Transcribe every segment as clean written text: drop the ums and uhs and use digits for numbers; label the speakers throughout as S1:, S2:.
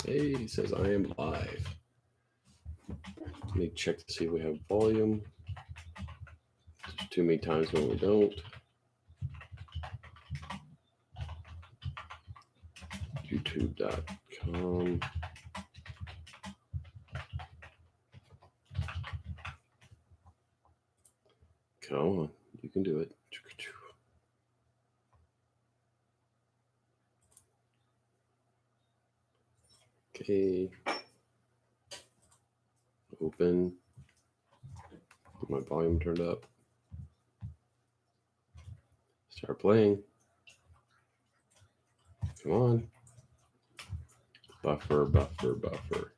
S1: Hey, it says I am live. Let me check to see if we have volume. There's too many times when we don't. YouTube.com. Come on, you can do it. Okay. Open. Get my volume turned up. Start playing. Come on. Buffer, buffer, buffer.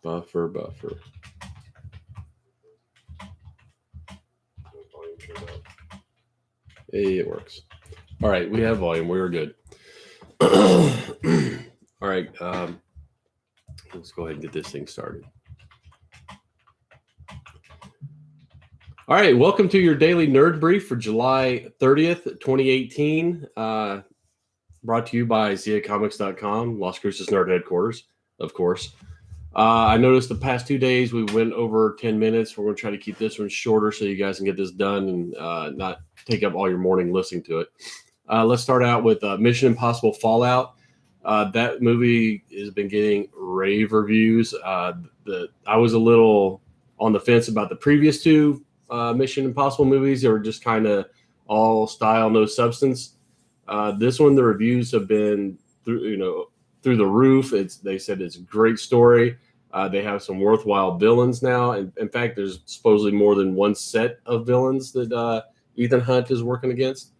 S1: Buffer, buffer. Volume turned up. Hey, it works. All right, we have volume. We were good. All right. Let's go ahead and get this thing started. All right, welcome to your daily nerd brief for July 30th, 2018. Brought to you by ZiaComics.com, Las Cruces Nerd Headquarters, of course. I noticed the past 2 days we went over 10 minutes. We're going to try to keep this one shorter so you guys can get this done and not take up all your morning listening to it. Let's start out with Mission Impossible Fallout. That movie has been getting rave reviews. I was a little on the fence about the previous two Mission Impossible movies. They were just kind of all style, no substance. This one, the reviews have been through the roof. They said it's a great story. They have some worthwhile villains now. And in fact, there's supposedly more than one set of villains that Ethan Hunt is working against.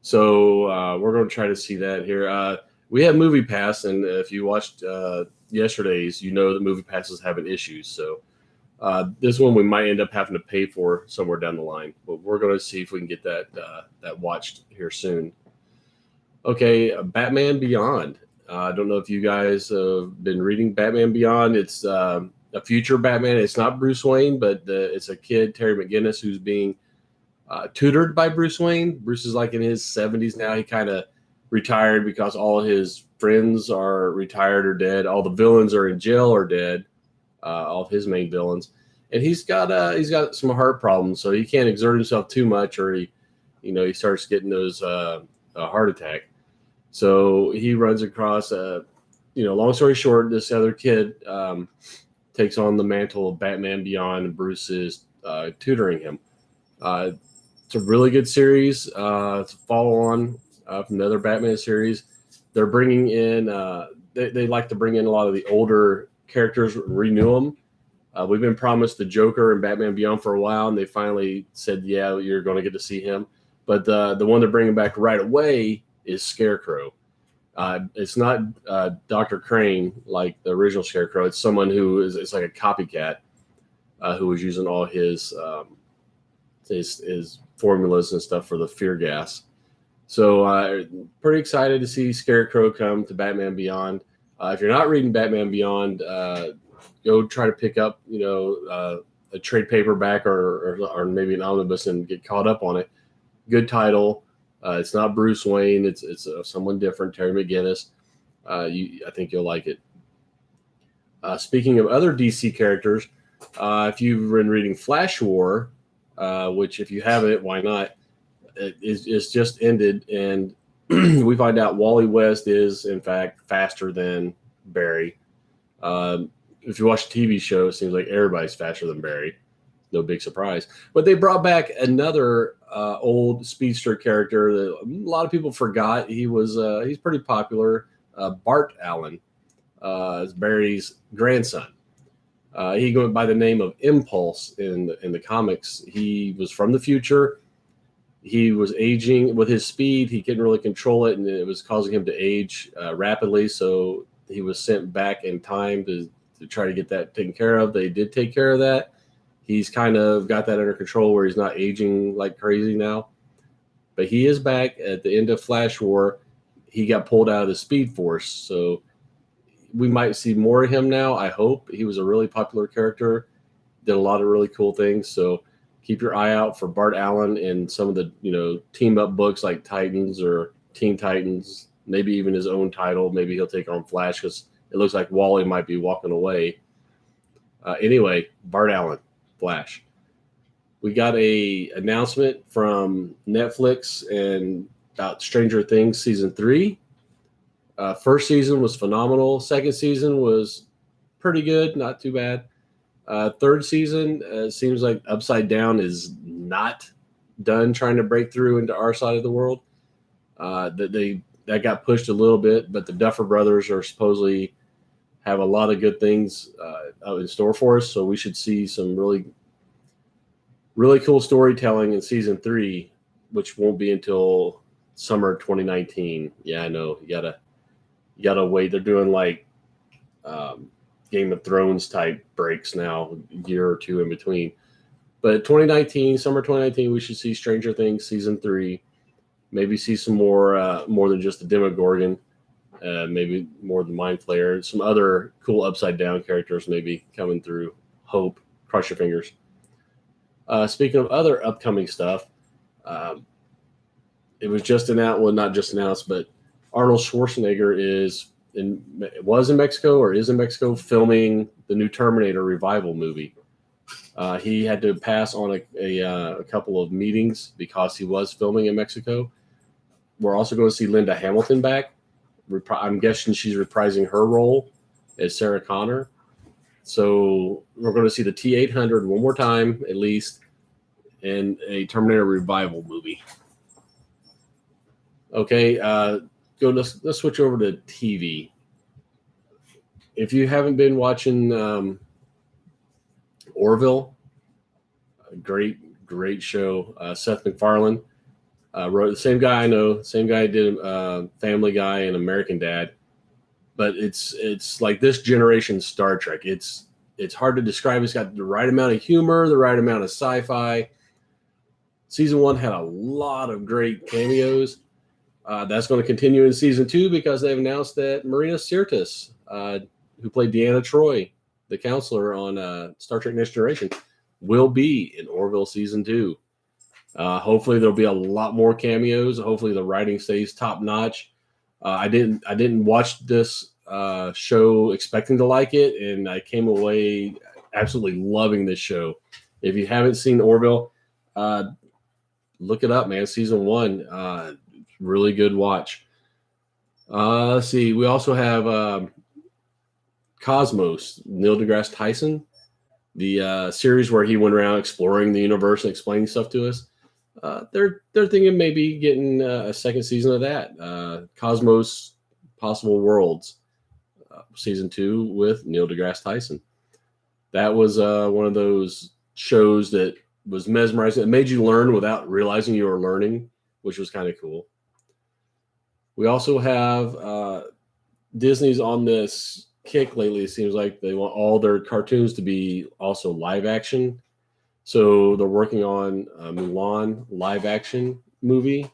S1: So we're going to try to see that here. We have Movie Pass, and if you watched yesterday's, you know that Movie Pass is having issues. So this one we might end up having to pay for somewhere down the line, but we're going to see if we can get that watched here soon. Okay, Batman Beyond. I don't know if you guys have been reading Batman Beyond. It's a future Batman. It's not Bruce Wayne, but it's a kid, Terry McGinnis, who's being tutored by Bruce Wayne. Bruce is like in his 70s now. He kind of retired because all his friends are retired or dead. All the villains are in jail or dead. All of his main villains, and he's got some heart problems, so he can't exert himself too much, or he starts getting those a heart attack. So he runs across long story short, this other kid takes on the mantle of Batman Beyond, and Bruce is tutoring him. It's a really good series. It's a follow-on from another Batman series. They're bringing in they like to bring in a lot of the older characters, renew them. We've been promised the Joker and Batman Beyond for a while, and they finally said, yeah, you're going to get to see him. But the one they're bringing back right away is Scarecrow. It's not Dr. Crane like the original Scarecrow. It's someone who it's like a copycat who was using all his formulas and stuff for the fear gas. So pretty excited to see Scarecrow come to Batman Beyond. If you're not reading Batman Beyond, go try to pick up, a trade paperback or maybe an omnibus and get caught up on it. Good title. It's not Bruce Wayne. It's someone different, Terry McGinnis. I think you'll like it. Speaking of other DC characters, if you've been reading Flash War, which if you haven't, why not? It's just ended, and we find out Wally West is, in fact, faster than Barry. If you watch the TV show, it seems like everybody's faster than Barry. No big surprise. But they brought back another old speedster character that a lot of people forgot. He's pretty popular. Bart Allen is Barry's grandson. He goes by the name of Impulse in the comics. He was from the future. He was aging with his speed. He couldn't really control it, and it was causing him to age rapidly. So he was sent back in time to try to get that taken care of. They did take care of that. He's kind of got that under control where he's not aging like crazy now. But he is back at the end of Flash War. He got pulled out of the Speed Force. So we might see more of him now, I hope. He was a really popular character. Did a lot of really cool things. So keep your eye out for Bart Allen in some of the, team up books like Titans or Teen Titans, maybe even his own title. Maybe he'll take on Flash because it looks like Wally might be walking away. Anyway, Bart Allen, Flash. We got a announcement from Netflix and about Stranger Things season 3. First season was phenomenal. Second season was pretty good, not too bad. Third season seems like Upside Down is not done trying to break through into our side of the world. That got pushed a little bit, but the Duffer Brothers are supposedly have a lot of good things out in store for us. So we should see some really, really cool storytelling in season 3, which won't be until summer 2019. Yeah, I know you gotta wait. They're doing like Game of Thrones type breaks now, a year or two in between. But summer 2019, we should see Stranger Things season 3. Maybe see some more than just the Demogorgon. Maybe more than Mind Flayer. Some other cool Upside Down characters maybe coming through. Hope. Cross your fingers. Speaking of other upcoming stuff, it was just announced. Well, not just announced, but Arnold Schwarzenegger was in Mexico or is in Mexico filming the new Terminator Revival movie. He had to pass on a couple of meetings because he was filming in Mexico. We're also going to see Linda Hamilton back. I'm guessing she's reprising her role as Sarah Connor. So we're going to see the T-800 one more time, at least, in a Terminator Revival movie. Okay, let's switch over to TV. If you haven't been watching Orville, a great show. Seth MacFarlane wrote, the same guy I know, same guy did Family Guy and American Dad. But it's like this generation Star Trek. It's hard to describe. It's got the right amount of humor, the right amount of sci-fi. Season 1 had a lot of great cameos. That's going to continue in season 2 because they've announced that Marina Sirtis, who played Deanna Troi, the counselor on Star Trek Next Generation, will be in Orville season 2. Hopefully there'll be a lot more cameos. Hopefully the writing stays top notch. I didn't watch this show expecting to like it, and I came away absolutely loving this show. If you haven't seen Orville, look it up, man. Season 1, really good watch. Let's see. We also have Cosmos, Neil deGrasse Tyson, the series where he went around exploring the universe and explaining stuff to us. They're thinking maybe getting a second season of that. Cosmos Possible Worlds, season 2 with Neil deGrasse Tyson. That was one of those shows that was mesmerizing. It made you learn without realizing you were learning, which was kind of cool. We also have Disney's on this kick lately. It seems like they want all their cartoons to be also live action. So they're working on a Mulan live action movie.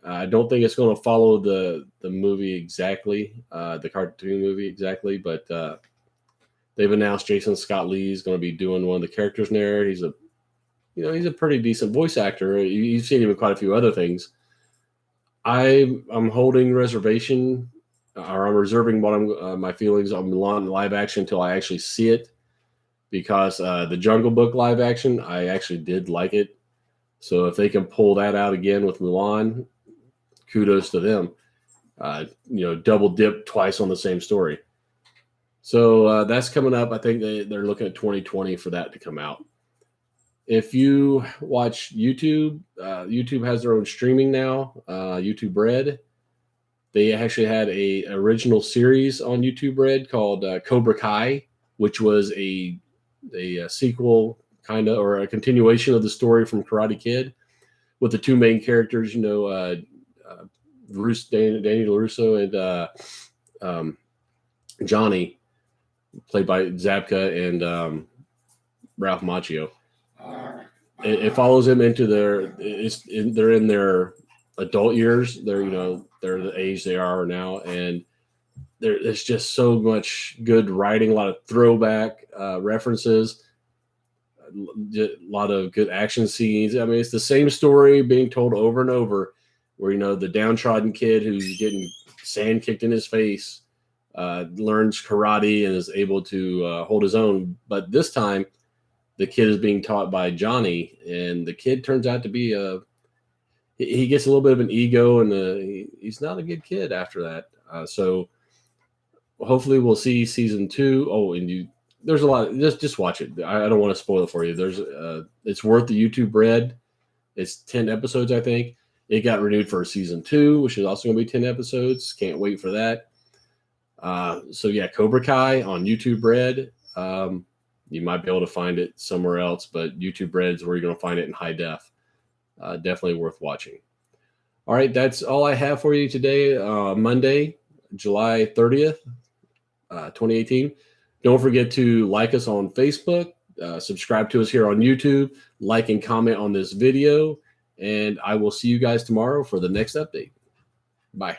S1: I don't think it's going to follow the movie exactly, the cartoon movie exactly, but they've announced Jaon Scott Lee is going to be doing one of the characters in there. He's a pretty decent voice actor. You've seen him in quite a few other things. I'm holding reservation, or I'm reserving my feelings on Mulan live action until I actually see it, because the Jungle Book live action, I actually did like it. So if they can pull that out again with Mulan, kudos to them. Double dip twice on the same story. So that's coming up. I think they're looking at 2020 for that to come out. If you watch YouTube, YouTube has their own streaming now, YouTube Red. They actually had a original series on YouTube Red called Cobra Kai, which was a sequel kind of, or a continuation of the story from Karate Kid, with the two main characters, Danny LaRusso and Johnny, played by Zabka and Ralph Macchio. It follows them into they're in their adult years. They're the age they are now, and there's just so much good writing, a lot of throwback references, a lot of good action scenes. I mean, it's the same story being told over and over, where, the downtrodden kid who's getting sand kicked in his face learns karate and is able to hold his own. But this time, the kid is being taught by Johnny, and the kid turns out to be he gets a little bit of an ego, and he's not a good kid after that. So hopefully we'll see season 2. Oh, and there's a lot. Just watch it. I don't want to spoil it for you. There's it's worth the YouTube bread. It's 10 episodes, I think. It got renewed for season 2, which is also going to be 10 episodes. Can't wait for that. So yeah, Cobra Kai on YouTube Red. You might be able to find it somewhere else, but YouTube Red is where you're going to find it in high def. Definitely worth watching. All right, that's all I have for you today, Monday, July 30th, 2018. Don't forget to like us on Facebook, subscribe to us here on YouTube, like and comment on this video, and I will see you guys tomorrow for the next update. Bye.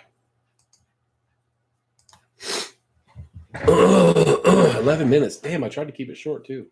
S1: 11 minutes. Damn, I tried to keep it short too.